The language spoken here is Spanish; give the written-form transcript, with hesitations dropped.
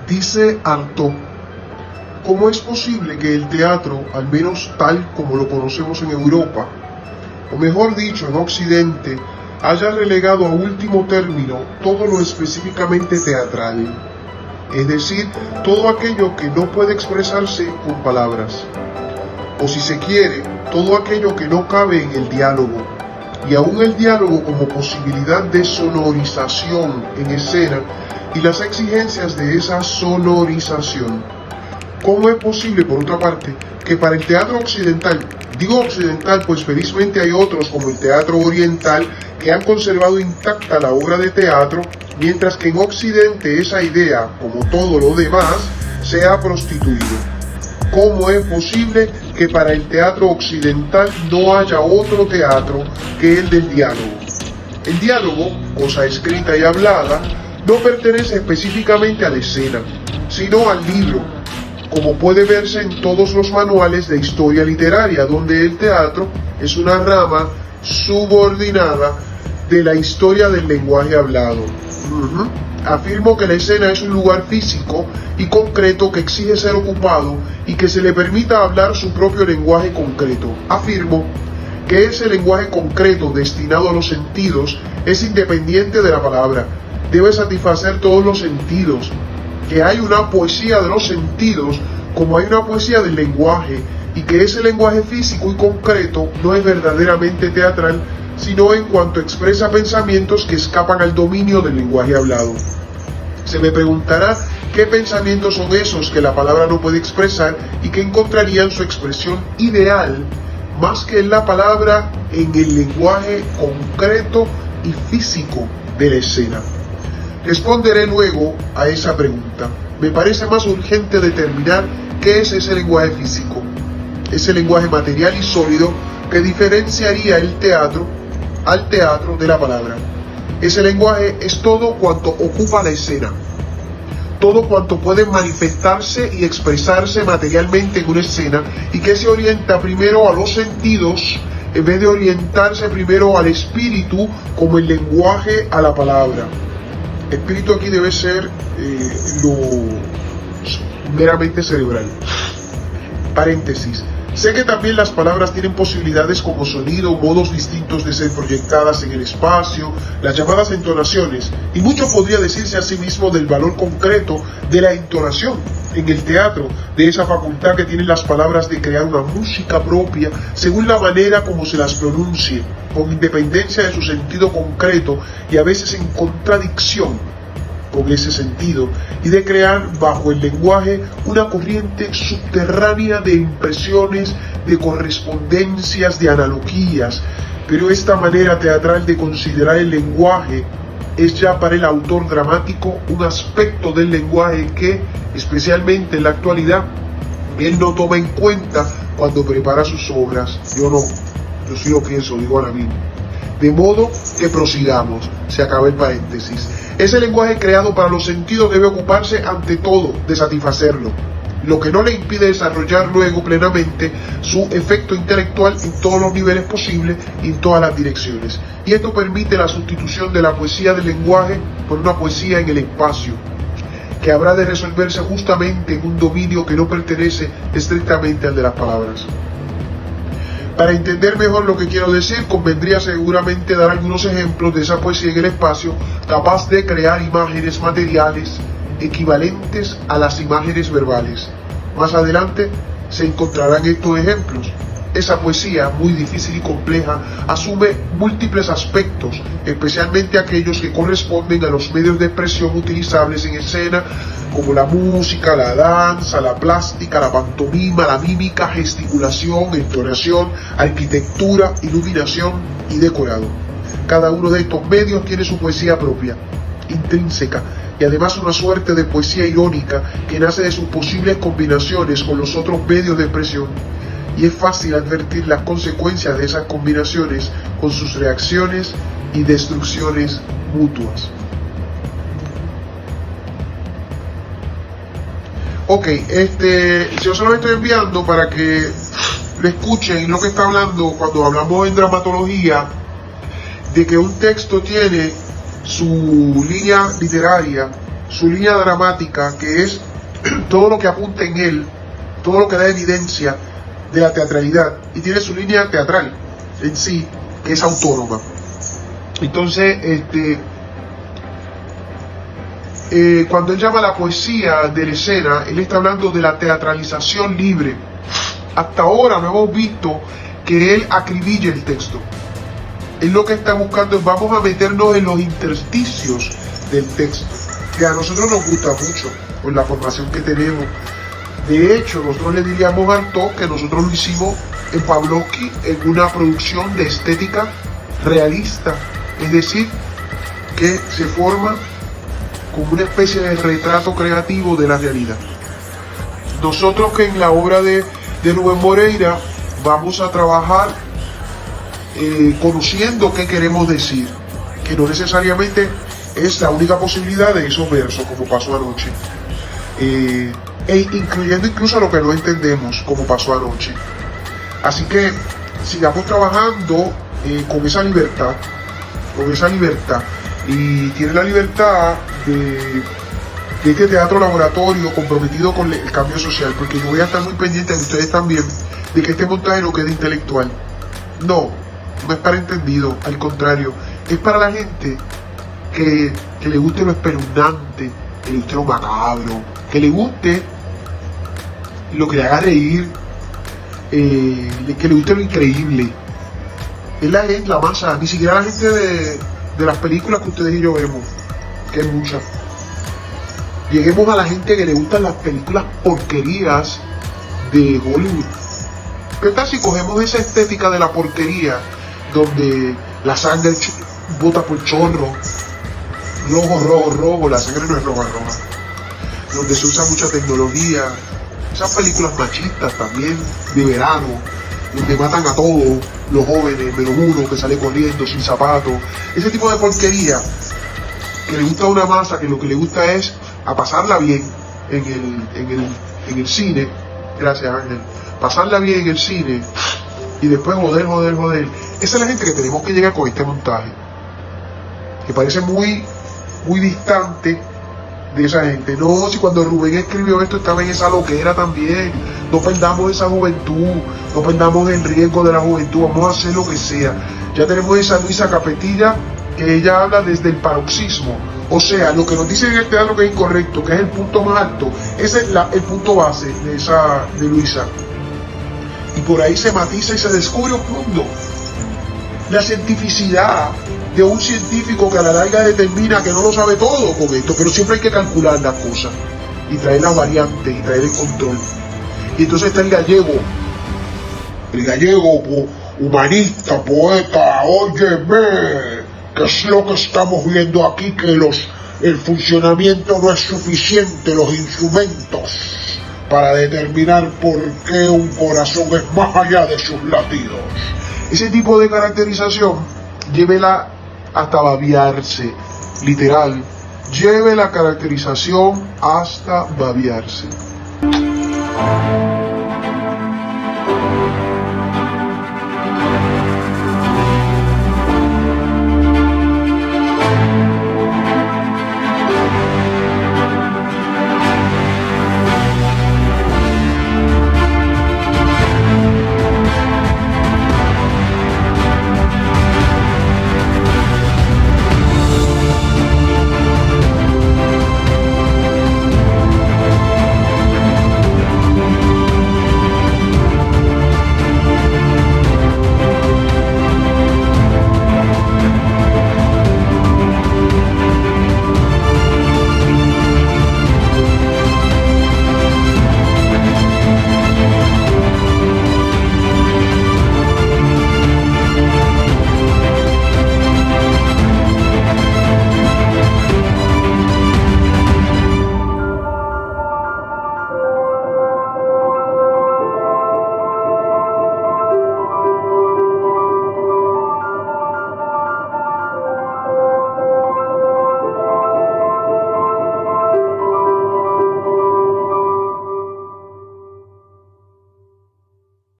Dice Artaud: ¿cómo es posible que el teatro, al menos tal como lo conocemos en Europa, o mejor dicho, en Occidente, haya relegado a último término todo lo específicamente teatral? Es decir, todo aquello que no puede expresarse con palabras, o si se quiere, todo aquello que no cabe en el diálogo, y aún el diálogo como posibilidad de sonorización en escena y las exigencias de esa sonorización. ¿Cómo es posible, por otra parte, que para el teatro occidental, digo occidental pues felizmente hay otros como el teatro oriental que han conservado intacta la obra de teatro, mientras que en Occidente esa idea, como todo lo demás, se ha prostituido? ¿Cómo es posible que para el teatro occidental no haya otro teatro que el del diálogo? El diálogo, cosa escrita y hablada, no pertenece específicamente a la escena, sino al libro, como puede verse en todos los manuales de historia literaria, donde el teatro es una rama subordinada de la historia del lenguaje hablado. Afirmo que la escena es un lugar físico y concreto que exige ser ocupado y que se le permita hablar su propio lenguaje concreto. Afirmo que ese lenguaje concreto destinado a los sentidos es independiente de la palabra, debe satisfacer todos los sentidos, que hay una poesía de los sentidos como hay una poesía del lenguaje, y que ese lenguaje físico y concreto no es verdaderamente teatral, sino en cuanto expresa pensamientos que escapan al dominio del lenguaje hablado. Se me preguntará qué pensamientos son esos que la palabra no puede expresar y que encontrarían su expresión ideal más que en la palabra, en el lenguaje concreto y físico de la escena. Responderé luego a esa pregunta. Me parece más urgente determinar qué es ese lenguaje físico, ese lenguaje material y sólido que diferenciaría el teatro al teatro de la palabra. Ese lenguaje es todo cuanto ocupa la escena, todo cuanto puede manifestarse y expresarse materialmente en una escena, y que se orienta primero a los sentidos en vez de orientarse primero al espíritu, como el lenguaje a la palabra. Espíritu aquí debe ser lo meramente cerebral. Paréntesis. Sé que también las palabras tienen posibilidades como sonido, modos distintos de ser proyectadas en el espacio, las llamadas entonaciones, y mucho podría decirse asimismo del valor concreto de la entonación en el teatro, de esa facultad que tienen las palabras de crear una música propia según la manera como se las pronuncie, con independencia de su sentido concreto y a veces en contradicción con ese sentido, y de crear bajo el lenguaje una corriente subterránea de impresiones, de correspondencias, de analogías. Pero esta manera teatral de considerar el lenguaje es ya para el autor dramático un aspecto del lenguaje que, especialmente en la actualidad, él no toma en cuenta cuando prepara sus obras. Yo sí lo pienso, digo ahora mismo. De modo que prosigamos, se acaba el paréntesis. Ese lenguaje creado para los sentidos debe ocuparse ante todo de satisfacerlo, lo que no le impide desarrollar luego plenamente su efecto intelectual en todos los niveles posibles y en todas las direcciones. Y esto permite la sustitución de la poesía del lenguaje por una poesía en el espacio, que habrá de resolverse justamente en un dominio que no pertenece estrictamente al de las palabras. Para entender mejor lo que quiero decir, convendría seguramente dar algunos ejemplos de esa poesía en el espacio capaz de crear imágenes materiales equivalentes a las imágenes verbales. Más adelante se encontrarán estos ejemplos. Esa poesía, muy difícil y compleja, asume múltiples aspectos, especialmente aquellos que corresponden a los medios de expresión utilizables en escena, como la música, la danza, la plástica, la pantomima, la mímica, gesticulación, entonación, arquitectura, iluminación y decorado. Cada uno de estos medios tiene su poesía propia, intrínseca, y además una suerte de poesía irónica que nace de sus posibles combinaciones con los otros medios de expresión. Y es fácil advertir las consecuencias de esas combinaciones con sus reacciones y destrucciones mutuas. Ok, yo se lo estoy enviando para que lo escuchen lo que está hablando cuando hablamos en dramatología, de que un texto tiene su línea literaria su línea dramática, que es todo lo que apunta en él, todo lo que da evidencia de la teatralidad, y tiene su línea teatral en sí, que es autónoma. Entonces, cuando él llama la poesía de la escena, él está hablando de la teatralización libre. Hasta ahora no hemos visto que él acribille el texto. Él lo que está buscando es, vamos a meternos en los intersticios del texto, que a nosotros nos gusta mucho por la formación que tenemos. De hecho, nosotros le diríamos a Artaud que nosotros lo hicimos en Pavlovsky en una producción de estética realista, es decir, que se forma como una especie de retrato creativo de la realidad. Nosotros, que en la obra de Rubén Moreira vamos a trabajar conociendo qué queremos decir, que no necesariamente es la única posibilidad de esos versos, como pasó anoche, e incluyendo incluso lo que no entendemos, como pasó anoche. Así que sigamos trabajando con esa libertad, y tiene la libertad de este teatro laboratorio comprometido con el cambio social, porque yo voy a estar muy pendiente de ustedes también, de que este montaje no quede intelectual. No es para entendido, al contrario, es para la gente que le guste lo espeluznante, que le guste lo macabro, que le guste lo que le haga reír, que le guste lo increíble. Es la masa, ni siquiera la gente de las películas que ustedes y yo vemos, que es mucha. Lleguemos a la gente que le gustan las películas porquerías de Hollywood. ¿Qué tal si cogemos esa estética de la porquería, donde la sangre bota por chorro, rojo, la sangre no es roja, donde se usa mucha tecnología, esas películas machistas también, de verano, donde matan a todos los jóvenes, menos uno que sale corriendo sin zapatos, ese tipo de porquería que le gusta a una masa, que lo que le gusta es a pasarla bien en el cine. Gracias, Ángel. Pasarla bien en el cine y después joder. Esa es la gente que tenemos que llegar con este montaje, que parece muy distante de esa gente. No, si cuando Rubén escribió esto estaba en esa loquera también. No perdamos esa juventud, no perdamos el riesgo de la juventud, vamos a hacer lo que sea. Ya tenemos esa Luisa Capetilla, que ella habla desde el paroxismo, o sea, lo que nos dicen en el teatro que es incorrecto, que es el punto más alto, ese es el punto base de Luisa, y por ahí se matiza y se descubre un mundo, la cientificidad de un científico que a la larga determina que no lo sabe todo con esto, pero siempre hay que calcular las cosas y traer las variantes y traer el control. Y entonces está el gallego, humanista, poeta, óyeme, ¿qué es lo que estamos viendo aquí? Que el funcionamiento no es suficiente, los instrumentos, para determinar por qué un corazón es más allá de sus latidos. Ese tipo de caracterización, llévela hasta babiarse, literal, lleve la caracterización hasta babiarse.